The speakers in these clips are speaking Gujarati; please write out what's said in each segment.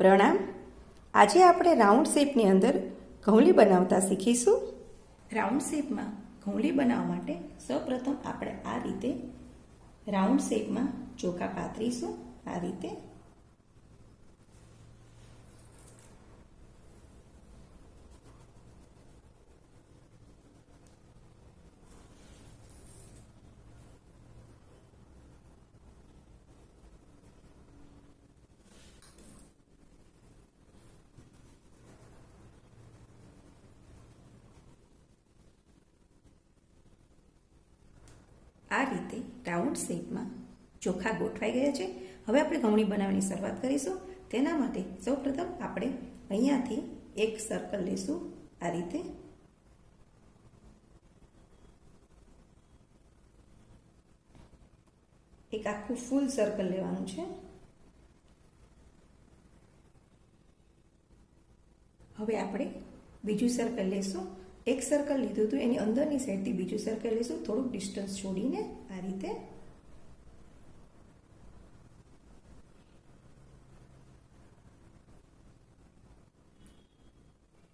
પ્રણામ. આજે આપણે રાઉન્ડ શેપની અંદર ઘઉંલી બનાવતા શીખીશું. રાઉન્ડ શેપમાં ઘઉંલી બનાવવા માટે સૌપ્રથમ આપણે આ રીતે રાઉન્ડ શેપમાં ચોખા પાથરીશું. આ રીતે રાઉન્ડ શેપમાં ચોખા ગોઠવાઈ ગયા છે. હવે આપણે ઘઉંની બનાવવાની શરૂઆત કરીશું. તેના માટે સૌપ્રથમ આપણે અહીંયાથી એક સર્કલ લેશું. આ રીતે એક આખું ફૂલ સર્કલ લેવાનું છે. હવે આપણે બીજું સર્કલ લેશું. એક સર્કલ લીધું હતું એની અંદરની સાઈડથી બીજું સર્કલ લેશું, થોડુંક ડિસ્ટન્સ છોડીને. આ રીતે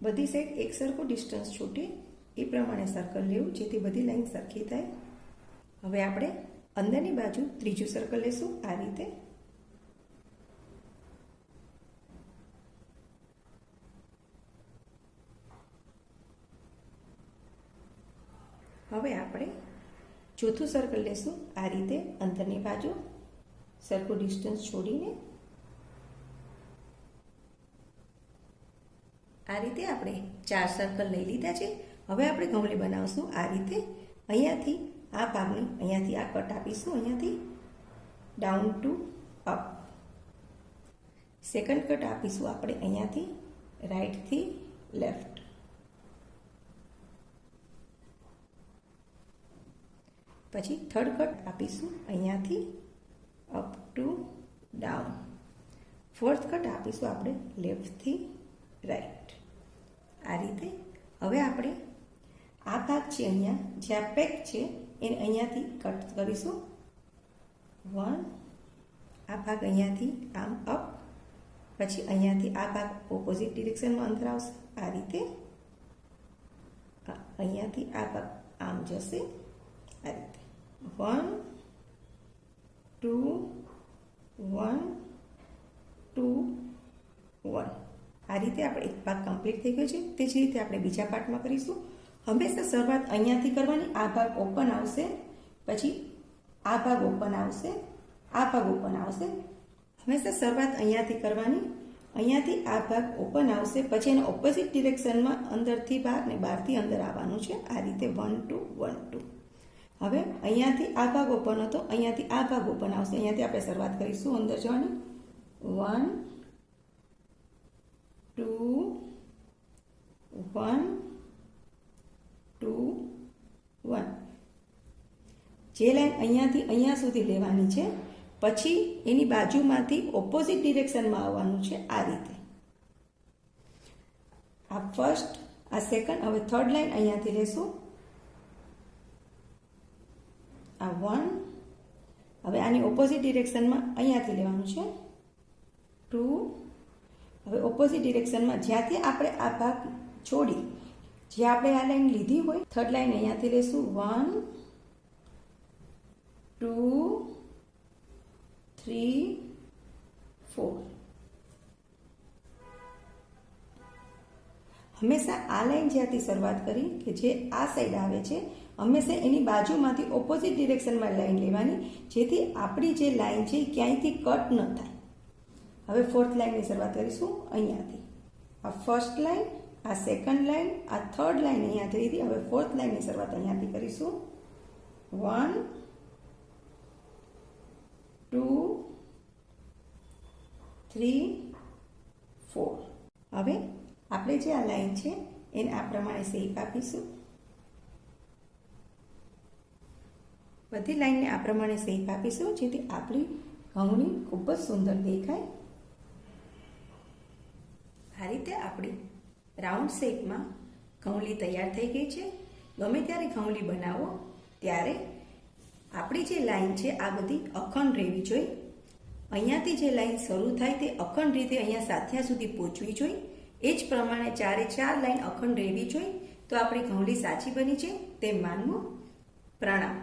બધી સાઈડ એક સરખું ડિસ્ટન્સ છોડી એ પ્રમાણે સર્કલ લેવું, જેથી બધી લાઈન સરખી થાય. હવે આપણે અંદરની બાજુ ત્રીજું સર્કલ લેશું. આ રીતે હવે આપણે ચોથું સર્કલ લેશું. આ રીતે અંદરની બાજુ સરખું ડિસ્ટન્સ છોડીને. આ રીતે આપણે 4 સર્કલ લઈ લીધા છે. હવે આપણે ઘઉંલી બનાવશું. આ રીતે અહીંયાથી આ ભાગને અહીંયાથી આ કટ આપીશું, અહીંયાથી down to up. Second cut આપીશું આપણે અહીંયાથી રાઈટથી લેફ્ટ. પછી થર્ડ કટ આપીશું અહીંયાથી up to down. Fourth cut આપીશું આપણે લેફ્ટથી રાઈટ. આ રીતે હવે આપણે આ ભાગ છે અહીંયા જ્યાં પેક છે એને અહીંયાથી કટ કરીશું. 1, આ ભાગ અહીંયાથી આમ અપ, પછી અહીંયાથી આ ભાગ ઓપોઝિટ ડિરેક્શનમાં અંદર આવશે. આ રીતે અહીંયાથી આ ભાગ આમ જશે. આ રીતે 1, 2, 1, 2, 1. આ રીતે આપણે એક ભાગ કમ્પ્લીટ થઈ ગયો છે. તે જ રીતે આપણે બીજા પાર્ટમાં કરીશું. હંમેશા શરૂઆત અહીંયાથી કરવાની. આ ભાગ ઓપન આવશે, પછી આ ભાગ ઓપન આવશે, આ ભાગ ઓપન આવશે. હંમેશા શરૂઆત અહીંયાથી કરવાની. અહીંયાથી આ ભાગ ઓપન આવશે, પછી એના ઓપોઝિટ ડિરેક્શનમાં અંદરથી બહાર ને બહારથી અંદર આવવાનું છે. આ રીતે 1, 2, 1, 2. હવે અહીંયાથી આ ભાગ ઓપન હતો, અહીંયાથી આ ભાગ ઓપન આવશે. અહીંયાથી આપણે શરૂઆત કરીશું અંદર જવાની. 1, 2, 1, 2, 1. જે લાઈન અહીંયાથી અહીંયા સુધી લેવાની છે, પછી એની બાજુમાંથી ઓપોઝિટ ડિરેક્શનમાં આવવાનું છે. આ રીતે આ ફર્સ્ટ, આ સેકન્ડ. હવે થર્ડ લાઈન અહીંયાથી લેશું. આ 1. હવે આની ઓપોઝિટ ડિરેક્શનમાં અહીંયાથી લેવાનું છે. 2. હવે ઓપોઝિટ ડિરેક્શનમાં જ્યાંથી આપણે આ ભાગ છોડી, જે આપણે આ લાઈન લીધી હોય, થર્ડ લાઈન અહીંયાથી લેશું. 1, 2, 3, 4. હંમેશા આ લાઈન જ્યાંથી શરૂઆત કરી કે જે આ સાઈડ આવે છે, હંમેશા એની બાજુમાંથી ઓપોઝિટ ડિરેક્શનમાં લાઈન લેવાની, જેથી આપણી જે લાઈન છે એ ક્યાંયથી કટ ન થાય. હવે ફોર્થ લાઈનની શરૂઆત કરીશું અહીંયાથી. આ ફર્સ્ટ લાઈન, આ સેકન્ડ લાઈન, આ થર્ડ લાઈન અહીંયાથી લીધી. હવે ફોર્થ લાઈનની શરૂઆત અહીંયાથી કરીશું. 1, 2, 3, 4. હવે આપણે જે આ લાઈન છે એને આ પ્રમાણે શેપ આપીશું. બધી લાઈનને આ પ્રમાણે શેપ આપીશું, જેથી આપણી ઘઉંની ખૂબ જ સુંદર દેખાય. આ રીતે આપણી રાઉન્ડ શેપમાં ઘઉંલી તૈયાર થઈ ગઈ છે. ગમે ત્યારે ઘઉંલી બનાવો ત્યારે આપણી જે લાઈન છે આ બધી અખંડ રહેવી જોઈએ. અહીંયાથી જે લાઈન શરૂ થાય તે અખંડ રીતે અહીંયા સાથિયા સુધી પહોંચવી જોઈએ. એ જ પ્રમાણે 4 એ 4 લાઈન અખંડ રહેવી જોઈએ. તો આપણી ઘઉંલી સાચી બની છે તેમ માનવું. પ્રણામ.